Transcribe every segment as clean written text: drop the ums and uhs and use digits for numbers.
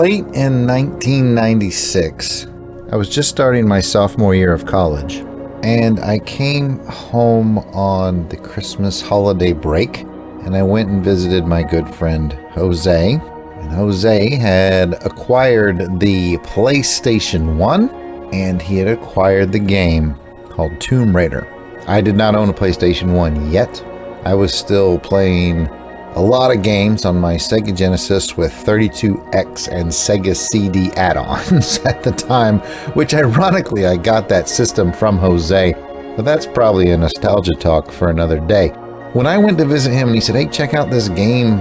late in 1996. I was just starting my sophomore year of college, and I came home on the Christmas holiday break, and I went and visited my good friend Jose. And Jose had acquired the PlayStation 1, and he had acquired the game called Tomb Raider. I did not own a PlayStation 1 yet. I was still playing a lot of games on my Sega Genesis with 32X and Sega CD add-ons at the time, which ironically I got that system from Jose, but that's probably a nostalgia talk for another day. When I went to visit him and he said, "Hey, check out this game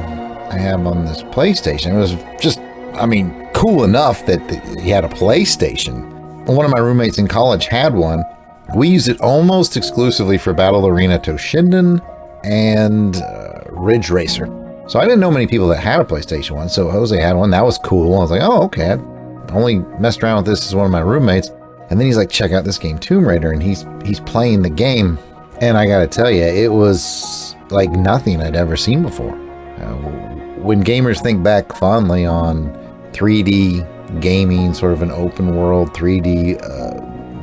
I have on this PlayStation," it was just, cool enough that he had a PlayStation. One of my roommates in college had one. We used it almost exclusively for Battle Arena Toshinden and Ridge Racer. So I didn't know many people that had a PlayStation 1, so Jose had one. That was cool. I was like, oh, okay. I only messed around with this as one of my roommates. And then he's like, check out this game, Tomb Raider, and he's playing the game. And I gotta tell you, it was like nothing I'd ever seen before. When gamers think back fondly on 3D gaming, sort of an open world 3D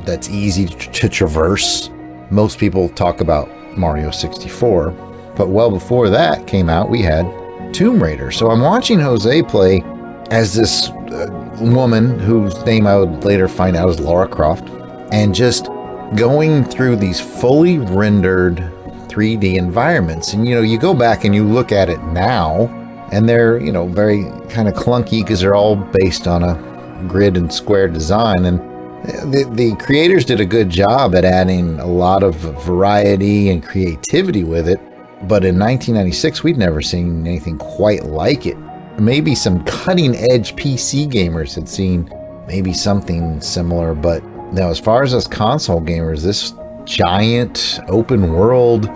that's easy to traverse, most people talk about Mario 64. But well before that came out, we had Tomb Raider. So I'm watching Jose play as this woman whose name I would later find out is Lara Croft, and just going through these fully rendered 3D environments. And, you go back and you look at it now, and they're, very kind of clunky because they're all based on a grid and square design. And the creators did a good job at adding a lot of variety and creativity with it. But in 1996, we'd never seen anything quite like it. Maybe some cutting-edge PC gamers had seen maybe something similar, but now as far as us console gamers, this giant open world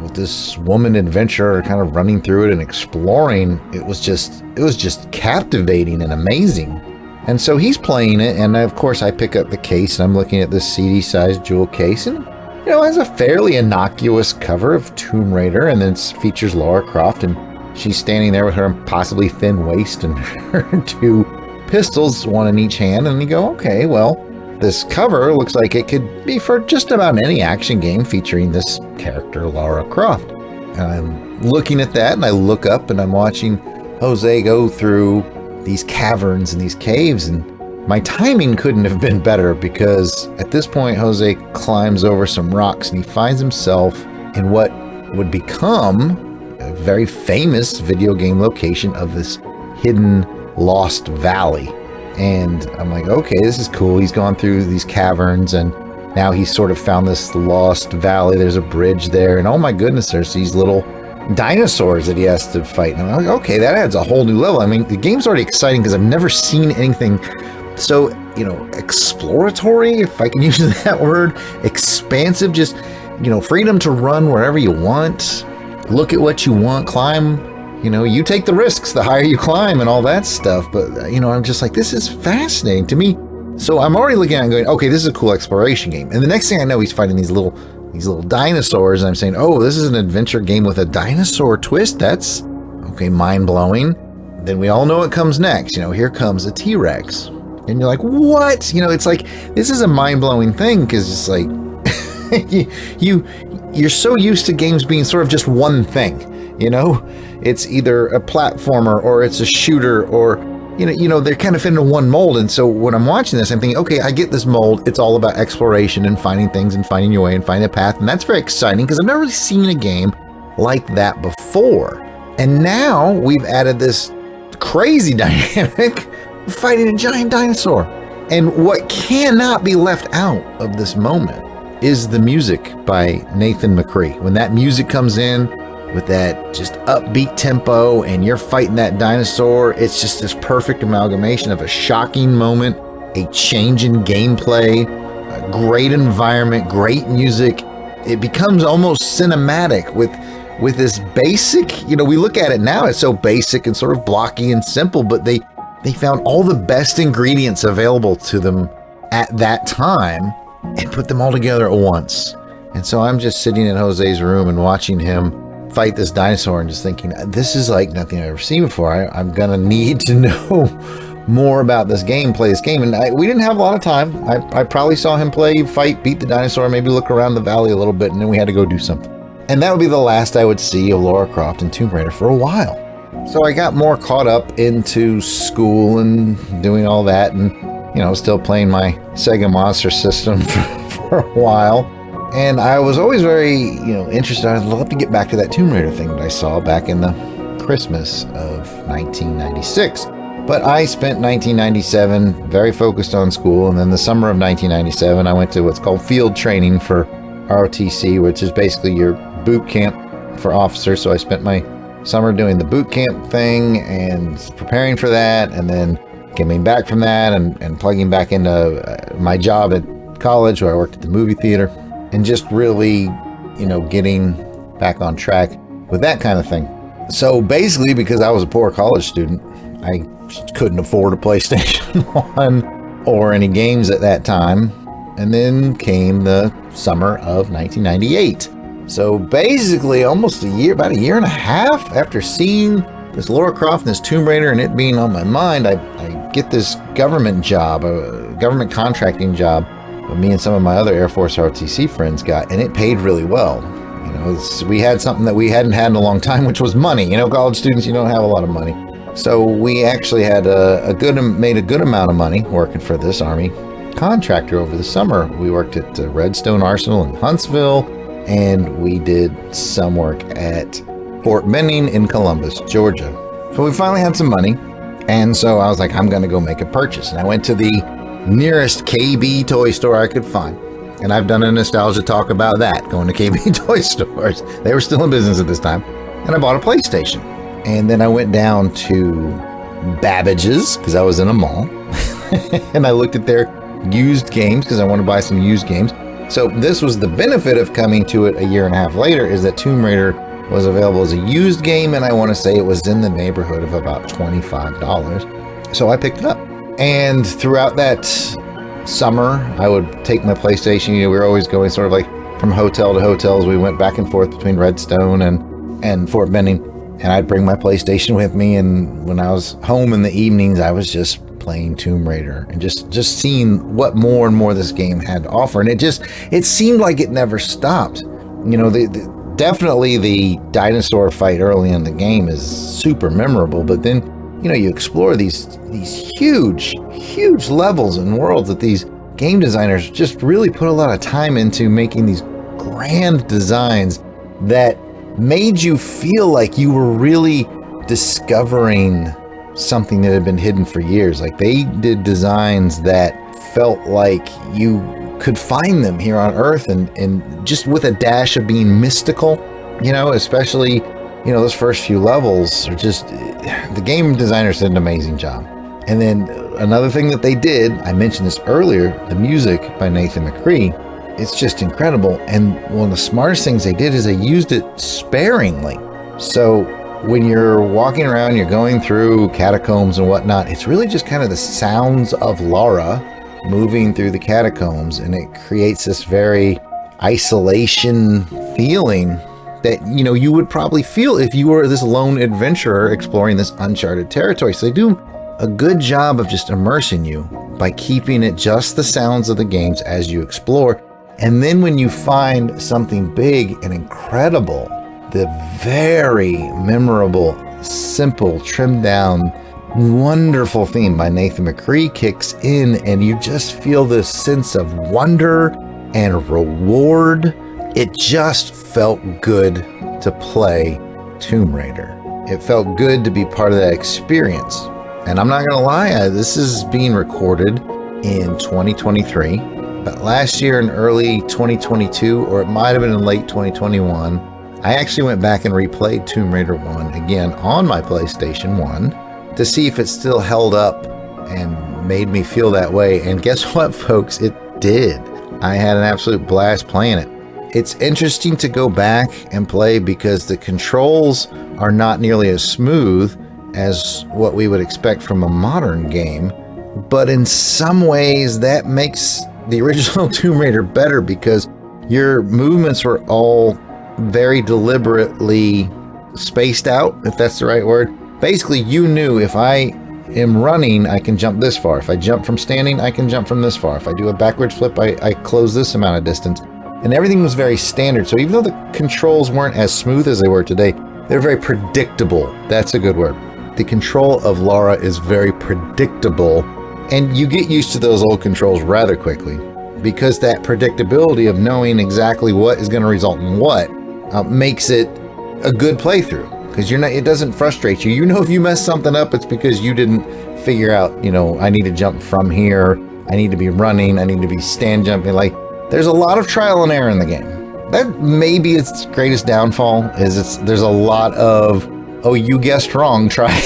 with this woman adventurer kind of running through it and exploring, it was just captivating and amazing. And so he's playing it, and of course I pick up the case, and I'm looking at this CD-sized jewel case, and it has a fairly innocuous cover of Tomb Raider, and then it features Lara Croft, and she's standing there with her impossibly thin waist and her two pistols, one in each hand, and you go, okay, well, this cover looks like it could be for just about any action game featuring this character, Lara Croft. And I'm looking at that, and I look up, and I'm watching Jose go through these caverns and these caves, and my timing couldn't have been better, because at this point, Jose climbs over some rocks and he finds himself in what would become a very famous video game location of this hidden lost valley. And I'm like, okay, this is cool. He's gone through these caverns, and now he's sort of found this lost valley. There's a bridge there, and oh my goodness, there's these little dinosaurs that he has to fight. And I'm like, okay, that adds a whole new level. The game's already exciting because I've never seen anything so, exploratory, if I can use that word, expansive, just, freedom to run wherever you want, look at what you want, climb, you take the risks the higher you climb and all that stuff. But, I'm just like, this is fascinating to me. So I'm already looking at it and going, okay, this is a cool exploration game. And the next thing I know, he's fighting these little dinosaurs, and I'm saying, oh, this is an adventure game with a dinosaur twist. That's, okay, mind-blowing. Then we all know what comes next. Here comes a T-Rex. And you're like, what? It's like, this is a mind-blowing thing, because it's like, you're so used to games being sort of just one thing, It's either a platformer, or it's a shooter, or, they're kind of fit into one mold. And so when I'm watching this, I'm thinking, okay, I get this mold. It's all about exploration and finding things and finding your way and finding a path. And that's very exciting, because I've never really seen a game like that before. And now we've added this crazy dynamic fighting a giant dinosaur. And what cannot be left out of this moment is the music by Nathan McCree. When that music comes in with that just upbeat tempo and you're fighting that dinosaur, it's just this perfect amalgamation of a shocking moment, a change in gameplay, a great environment, great music. It becomes almost cinematic with this basic, we look at it now, it's so basic and sort of blocky and simple, but they found all the best ingredients available to them at that time and put them all together at once. And so I'm just sitting in Jose's room and watching him fight this dinosaur and just thinking, this is like nothing I've ever seen before. I'm gonna need to know more about this game, play this game. And we didn't have a lot of time. I probably saw him play, fight, beat the dinosaur, maybe look around the valley a little bit, and then we had to go do something. And that would be the last I would see of Lara Croft and Tomb Raider for a while. So I got more caught up into school and doing all that, and still playing my Sega Master System for a while. And I was always very, interested. I'd love to get back to that Tomb Raider thing that I saw back in the Christmas of 1996. But I spent 1997 very focused on school, and then the summer of 1997, I went to what's called field training for ROTC, which is basically your boot camp for officers. So I spent my summer doing the boot camp thing and preparing for that, and then coming back from that and plugging back into my job at college where I worked at the movie theater, and just really, getting back on track with that kind of thing. So basically, because I was a poor college student, I couldn't afford a PlayStation 1 or any games at that time. And then came the summer of 1998. So basically almost about a year and a half after seeing this Lara Croft and this Tomb Raider and it being on my mind, I get this government job, a government contracting job that me and some of my other Air Force ROTC friends got, and it paid really well. We had something that we hadn't had in a long time, which was money. College students, you don't have a lot of money. So we actually had made a good amount of money working for this Army contractor over the summer. We worked at Redstone Arsenal in Huntsville, and we did some work at Fort Benning in Columbus, Georgia. So we finally had some money, and so I was like, I'm going to go make a purchase. And I went to the nearest KB toy store I could find. And I've done a nostalgia talk about that, going to KB toy stores. They were still in business at this time. And I bought a PlayStation. And then I went down to Babbage's, because I was in a mall, and I looked at their used games, because I want to buy some used games. So this was the benefit of coming to it a year and a half later, is that Tomb Raider was available as a used game, and I want to say it was in the neighborhood of about $25. So I picked it up. And throughout that summer, I would take my PlayStation. We were always going sort of like from hotel to hotels. We went back and forth between Redstone and Fort Benning. And I'd bring my PlayStation with me, and when I was home in the evenings, I was just playing Tomb Raider and just seeing what more and more this game had to offer. And it seemed like it never stopped. Definitely the dinosaur fight early in the game is super memorable, but then, you explore these huge levels and worlds that these game designers just really put a lot of time into, making these grand designs that made you feel like you were really discovering something that had been hidden for years. Like, they did designs that felt like you could find them here on Earth, and just with a dash of being mystical, especially, those first few levels are just, the game designers did an amazing job. And then another thing that they did, I mentioned this earlier, the music by Nathan McCree, it's just incredible. And one of the smartest things they did is they used it sparingly. So when you're walking around, you're going through catacombs and whatnot, it's really just kind of the sounds of Lara moving through the catacombs, and it creates this very isolation feeling that, you would probably feel if you were this lone adventurer exploring this uncharted territory. So they do a good job of just immersing you by keeping it just the sounds of the games as you explore. And then when you find something big and incredible, the very memorable, simple, trimmed down, wonderful theme by Nathan McCree kicks in, and you just feel this sense of wonder and reward. It just felt good to play Tomb Raider. It felt good to be part of that experience. And I'm not going to lie, this is being recorded in 2023. But last year in early 2022, or it might have been in late 2021, I actually went back and replayed Tomb Raider 1 again on my PlayStation 1 to see if it still held up and made me feel that way. And guess what, folks? It did. I had an absolute blast playing it. It's interesting to go back and play because the controls are not nearly as smooth as what we would expect from a modern game. But in some ways, that makes the original Tomb Raider better because your movements were all very deliberately spaced out, if that's the right word. Basically, you knew if I am running, I can jump this far. If I jump from standing, I can jump from this far. If I do a backwards flip, I close this amount of distance. And everything was very standard. So even though the controls weren't as smooth as they were today, they're very predictable. That's a good word. The control of Lara is very predictable, and you get used to those old controls rather quickly, because that predictability of knowing exactly what is going to result in what makes it a good playthrough. Because it doesn't frustrate you. You know, if you mess something up, it's because you didn't figure out, I need to jump from here. I need to be running. I need to be stand jumping. Like, there's a lot of trial and error in the game. That may be its greatest downfall. There's a lot of, oh, you guessed wrong. Try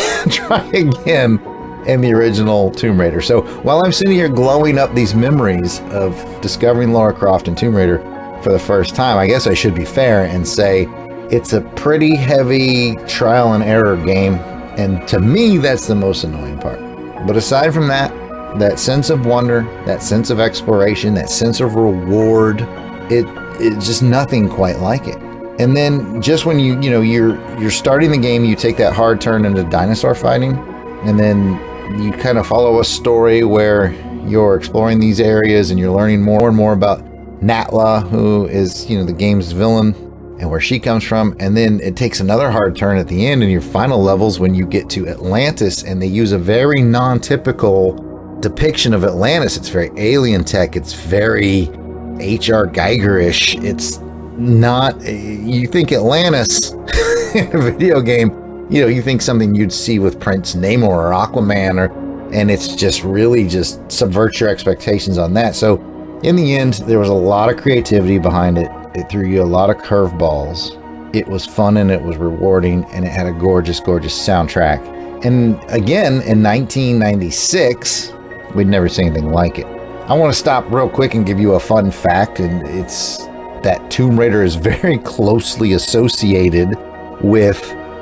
again in the original Tomb Raider. So while I'm sitting here glowing up these memories of discovering Lara Croft and Tomb Raider for the first time, I guess I should be fair and say, it's a pretty heavy trial and error game, and to me, that's the most annoying part. But aside from that, that sense of wonder, that sense of exploration, that sense of reward, it's just nothing quite like it. And then just when you're starting the game, you take that hard turn into dinosaur fighting, and then you kind of follow a story where you're exploring these areas and you're learning more and more about Natla, who is, the game's villain, and where she comes from. And then it takes another hard turn at the end in your final levels when you get to Atlantis, and they use a very non-typical depiction of Atlantis. It's very alien tech. It's very H.R. Geiger-ish. It's not, you think Atlantis in a video game, you think something you'd see with Prince Namor or Aquaman, and it's just really just subverts your expectations on that. So in the end, there was a lot of creativity behind it. It threw you a lot of curveballs. It was fun and it was rewarding, and it had a gorgeous, gorgeous soundtrack. And again, in 1996, we'd never seen anything like it. I want to stop real quick and give you a fun fact, and it's that Tomb Raider is very closely associated with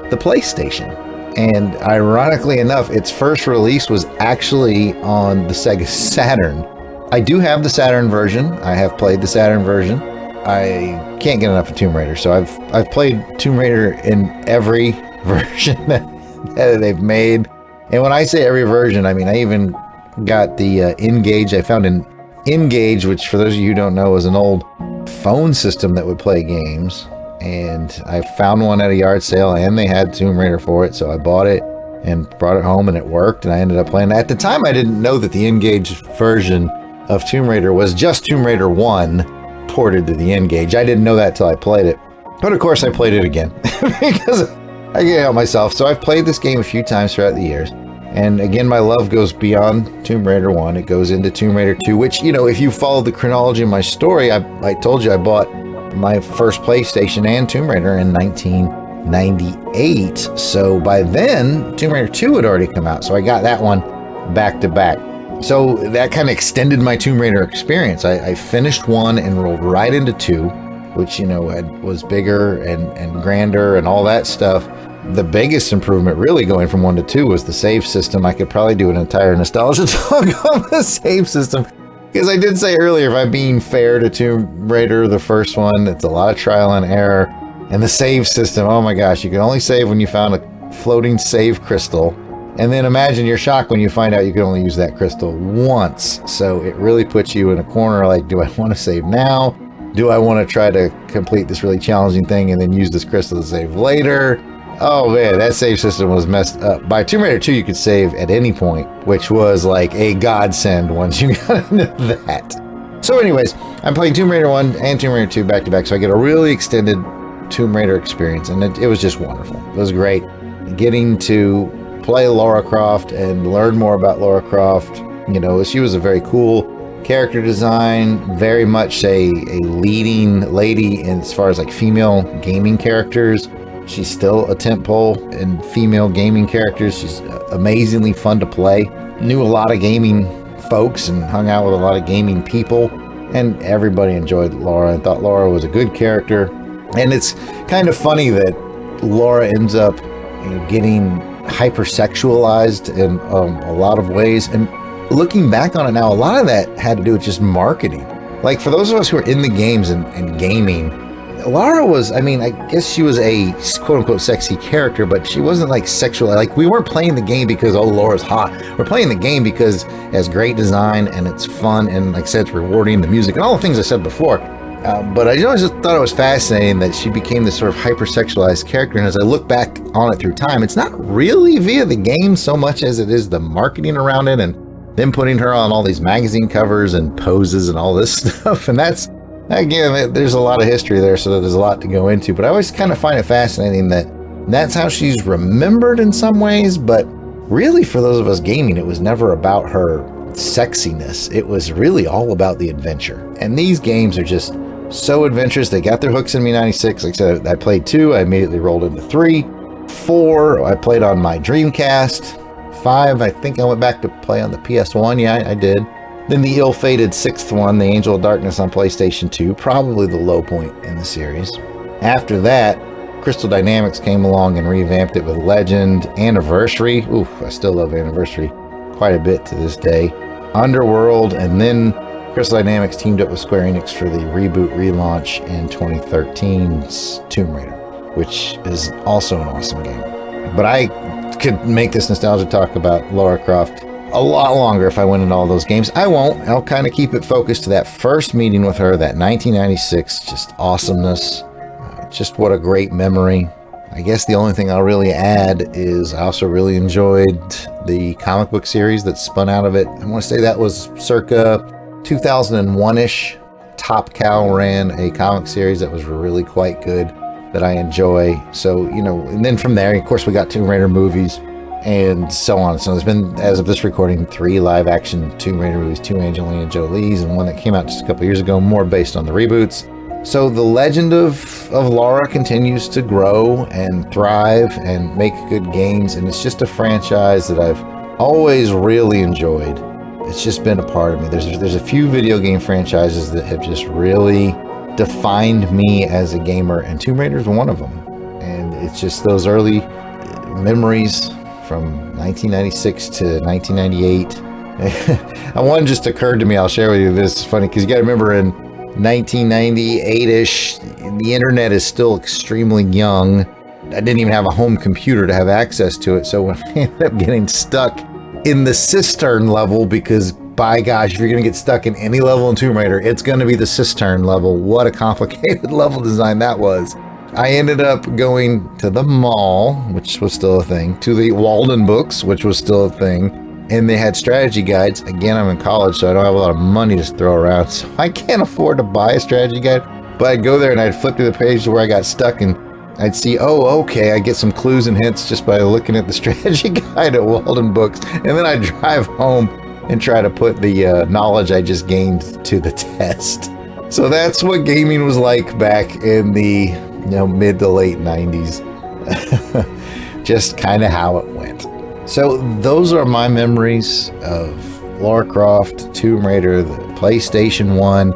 the PlayStation. And ironically enough, its first release was actually on the Sega Saturn. I do have the Saturn version. I have played the Saturn version. I can't get enough of Tomb Raider, so I've played Tomb Raider in every version that they've made. And when I say every version, I mean I even got the N-Gage. I found an N-Gage, which for those of you who don't know is an old phone system that would play games. And I found one at a yard sale, and they had Tomb Raider for it, so I bought it and brought it home, and it worked, and I ended up playing it. At the time, I didn't know that the N-Gage version of Tomb Raider was just Tomb Raider 1 ported to the N-Gage. I didn't know that till I played it. But of course I played it again because I can't help myself. So I've played this game a few times throughout the years. And again, my love goes beyond Tomb Raider 1. It goes into Tomb Raider 2, which, if you follow the chronology of my story, I told you I bought my first PlayStation and Tomb Raider in 1998. So by then, Tomb Raider 2 had already come out. So I got that one back to back. So that kind of extended my Tomb Raider experience. I finished 1 and rolled right into 2, which, was bigger and grander and all that stuff. The biggest improvement really going from 1 to 2 was the save system. I could probably do an entire nostalgia talk on the save system, because I did say earlier, if I'm being fair to Tomb Raider, the first one, it's a lot of trial and error. And the save system, oh my gosh, you can only save when you found a floating save crystal. And then imagine your shock when you find out you can only use that crystal once. So it really puts you in a corner like, do I want to save now? Do I want to try to complete this really challenging thing and then use this crystal to save later? Oh man, that save system was messed up. By Tomb Raider 2, you could save at any point, which was like a godsend once you got into that. So anyways, I'm playing Tomb Raider 1 and Tomb Raider 2 back to back, so I get a really extended Tomb Raider experience, and it was just wonderful. It was great getting to play Lara Croft and learn more about Lara Croft. She was a very cool character design, very much a leading lady as far as like female gaming characters. She's still a tentpole in female gaming characters. She's amazingly fun to play. Knew a lot of gaming folks and hung out with a lot of gaming people, and everybody enjoyed Lara and thought Lara was a good character. And it's kind of funny that Lara ends up getting hypersexualized in a lot of ways, and looking back on it now, a lot of that had to do with just marketing. Like for those of us who are in the games and gaming, Lara was, I mean, I guess she was a quote-unquote sexy character, but she wasn't like sexual. Like, we weren't playing the game because, oh, Laura's hot. We're playing the game because it has great design and it's fun and, like I said, it's rewarding, the music and all the things I said before. But I always just thought it was fascinating that she became this sort of hypersexualized character. And as I look back on it through time, it's not really via the game so much as it is the marketing around it and them putting her on all these magazine covers and poses and all this stuff. And that's, again, there's a lot of history there, so there's a lot to go into. But I always kind of find it fascinating that that's how she's remembered in some ways. But really, for those of us gaming, it was never about her sexiness. It was really all about the adventure. And these games are just so adventurous. They got their hooks in me. 96. Like I said, I played 2. I immediately rolled into 3. 4, I played on my Dreamcast. 5, I think I went back to play on the PS1. Yeah, I did. Then the ill-fated 6th one, the Angel of Darkness on PlayStation 2, probably the low point in the series. After that, Crystal Dynamics came along and revamped it with Legend, Anniversary. Ooh, I still love Anniversary quite a bit to this day. Underworld, and then Crystal Dynamics teamed up with Square Enix for the reboot relaunch in 2013's Tomb Raider, which is also an awesome game. But I could make this nostalgia talk about Lara Croft a lot longer if I went into all those games. I won't. I'll kind of keep it focused to that first meeting with her, that 1996, just awesomeness. Just what a great memory. I guess the only thing I'll really add is I also really enjoyed the comic book series that spun out of it. I want to say that was circa 2001-ish. Top Cow ran a comic series that was really quite good that I enjoy. So, you know, and then from there, of course, we got Tomb Raider movies and so on. So there's been, as of this recording, 3 live-action Tomb Raider movies, 2 Angelina Jolie's, and one that came out just a couple years ago, more based on the reboots. So the legend of Lara continues to grow and thrive and make good games, and it's just a franchise that I've always really enjoyed. It's just been a part of me. There's a few video game franchises that have just really defined me as a gamer, and Tomb Raider is one of them. And it's just those early memories from 1996 to 1998. One just occurred to me. I'll share with you. This is funny because you got to remember in 1998-ish, the internet is still extremely young. I didn't even have a home computer to have access to it. So when I ended up getting stuck in the cistern level, because by gosh, if you're going to get stuck in any level in Tomb Raider, it's going to be the cistern level. What a complicated level design that was. I ended up going to the mall, which was still a thing, to the Walden Books, which was still a thing. And they had strategy guides. Again, I'm in college, so I don't have a lot of money to throw around. So I can't afford to buy a strategy guide. But I'd go there and I'd flip through the page to where I got stuck, and I'd see, oh, okay, I get some clues and hints just by looking at the strategy guide at Walden Books. And then I'd drive home and try to put the knowledge I just gained to the test. So that's what gaming was like back in the mid to late 90s. Just kind of how it went. So those are my memories of Lara Croft, Tomb Raider, the PlayStation 1,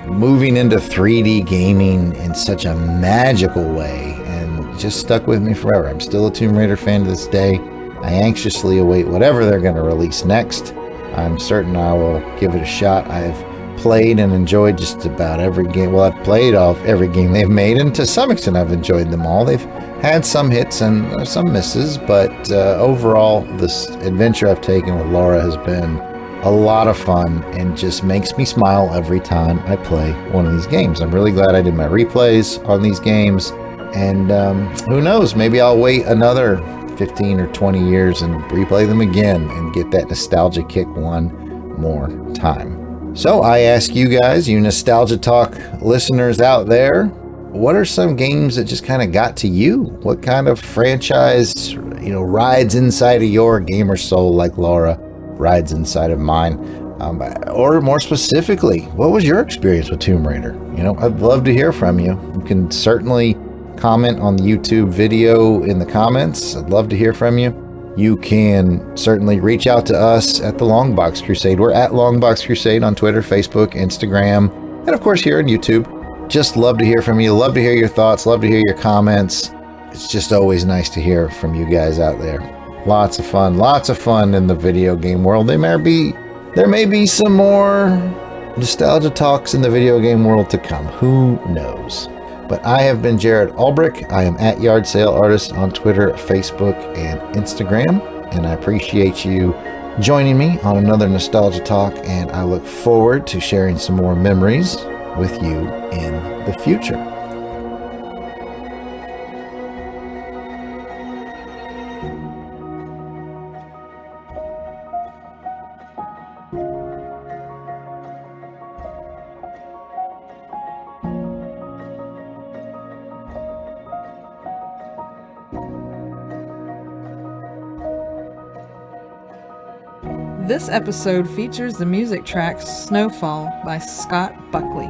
moving into 3D gaming in such a magical way, and just stuck with me forever. I'm still a Tomb Raider fan to this day. I anxiously await whatever they're going to release next. I'm certain I will give it a shot. I've played and enjoyed just about every game. Well, I've played every game they've made, and to some extent I've enjoyed them all. They've had some hits and some misses, but overall, this adventure I've taken with Lara has been a lot of fun and just makes me smile every time I play one of these games. I'm really glad I did my replays on these games, and who knows, maybe I'll wait another 15 or 20 years and replay them again and get that nostalgia kick one more time. So I ask you guys, you Nostalgia Talk listeners out there, what are some games that just kind of got to you? What kind of franchise, rides inside of your gamer soul like Lara rides inside of mine? Or more specifically, what was your experience with Tomb Raider? I'd love to hear from you. You can certainly comment on the YouTube video in the comments. I'd love to hear from you. You can certainly reach out to us at the LONGBOX Crusade. We're at LONGBOX Crusade on Twitter, Facebook, Instagram, and of course here on YouTube. Just love to hear from you. Love to hear your thoughts. Love to hear your comments. It's just always nice to hear from you guys out there. Lots of fun in the video game world. There may be some more nostalgia talks in the video game world to come. Who knows? But I have been Jarrod Alberich. I am at Yard Sale Artist on Twitter, Facebook, and Instagram. And I appreciate you joining me on another Nostalgia Talk. And I look forward to sharing some more memories with you in the future. This episode features the music track Snowfall by Scott Buckley.